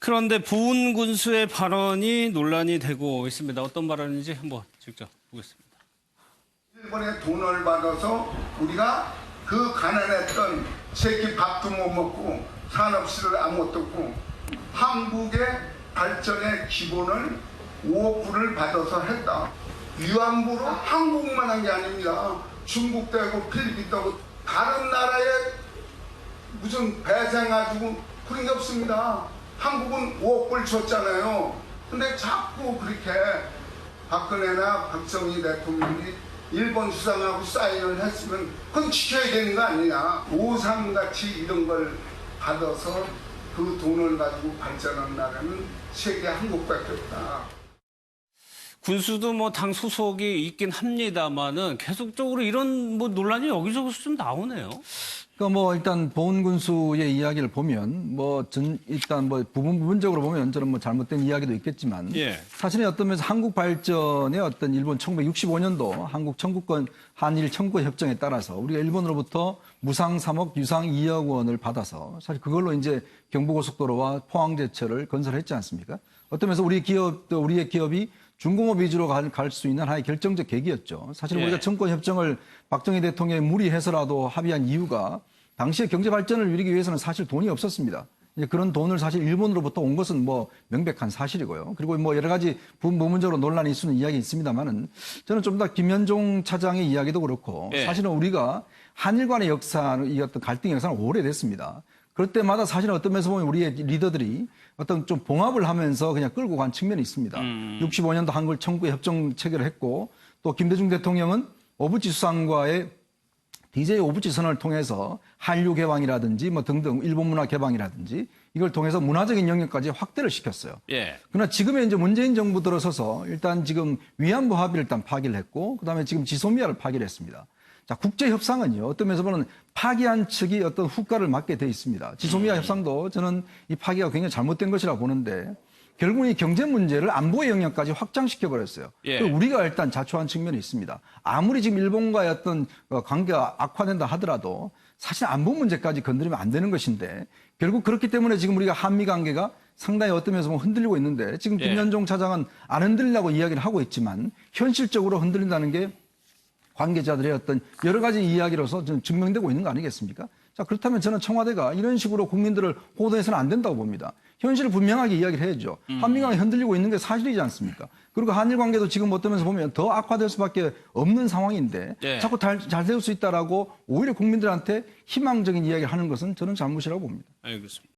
그런데 부은 군수의 발언이 논란이 되고 있습니다. 어떤 발언인지 한번 직접 보겠습니다. 일본에 돈을 받아서 우리가 그 가난했던 새끼 밥도 못 먹고 산업시설 아무것도 없고 한국의 발전의 기본을 5억 불을 받아서 했다. 위안부로 한국만 한 게 아닙니다. 중국도 하고 필리핀도 하고 다른 나라에 무슨 배상 가지고 그런 게 없습니다. 한국은 5억 불 줬잖아요. 근데 자꾸 그렇게 박근혜나 박정희 대통령이 일본 수상하고 사인을 했으면 그건 지켜야 되는 거 아니냐. 보상같이 이런 걸 받아서 그 돈을 가지고 발전한 나라는 세계 한국밖에 없다. 군수도 뭐 당 소속이 있긴 합니다만은 계속적으로 이런 뭐 논란이 여기저기서 좀 나오네요. 그러니까 뭐 일단 보훈 군수의 이야기를 보면 일단 부분적으로 보면 저는 뭐 잘못된 이야기도 있겠지만 예. 사실은 어떤 면에서 한국 발전의 어떤 일본 1965년도 한국 청구권 한일 청구권 협정에 따라서 우리가 일본으로부터 무상 3억 유상 2억 원을 받아서 사실 그걸로 이제 경부고속도로와 포항제철을 건설했지 않습니까? 어떤 면에서 우리의 기업이 중공업 위주로 갈 수 있는 하나의 결정적 계기였죠. 사실 우리가 청구권협정을 박정희 대통령이 무리해서라도 합의한 이유가 당시에 경제 발전을 누리기 위해서는 사실 돈이 없었습니다. 이제 그런 돈을 사실 일본으로부터 온 것은 뭐 명백한 사실이고요. 그리고 뭐 여러 가지 부분적으로 논란이 있는 이야기 있습니다만은 저는 좀 더 김현종 차장의 이야기도 그렇고 사실은 우리가 한일 간의 이 어떤 갈등 역사는 오래됐습니다. 그럴 때마다 사실은 어떤 면에서 보면 우리의 리더들이 어떤 좀 봉합을 하면서 그냥 끌고 간 측면이 있습니다. 65년도 한글 청구 협정 체결을 했고 또 김대중 대통령은 오부치 수상과의 DJ 오부치 선언을 통해서 한류 개방이라든지 뭐 등등 일본 문화 개방이라든지 이걸 통해서 문화적인 영역까지 확대를 시켰어요. 예. 그러나 지금의 이제 문재인 정부 들어서서 일단 지금 위안부 합의를 일단 파기를 했고 그다음에 지금 지소미아를 파기를 했습니다. 자, 국제협상은요, 어떤 면에서 보면 파기한 측이 어떤 후과를 맞게 돼 있습니다. 지소미아 협상도 저는 이 파기가 굉장히 잘못된 것이라고 보는데 결국은 이 경제 문제를 안보의 영역까지 확장시켜버렸어요. 예. 우리가 일단 자초한 측면이 있습니다. 아무리 지금 일본과의 어떤 관계가 악화된다 하더라도 사실 안보 문제까지 건드리면 안 되는 것인데 결국 그렇기 때문에 지금 우리가 한미 관계가 상당히 어떤 면에서 보면 흔들리고 있는데 지금 김현종 차장은 안 흔들리려고 이야기를 하고 있지만 현실적으로 흔들린다는 게 관계자들의 어떤 여러 가지 이야기로서 좀 증명되고 있는 거 아니겠습니까? 자, 그렇다면 저는 청와대가 이런 식으로 국민들을 호도해서는 안 된다고 봅니다. 현실을 분명하게 이야기를 해야죠. 한미관계 흔들리고 있는 게 사실이지 않습니까? 그리고 한일 관계도 지금 어떤 면에서 보면 더 악화될 수밖에 없는 상황인데 자꾸 잘 될 수 있다라고 오히려 국민들한테 희망적인 이야기를 하는 것은 저는 잘못이라고 봅니다. 알겠습니다.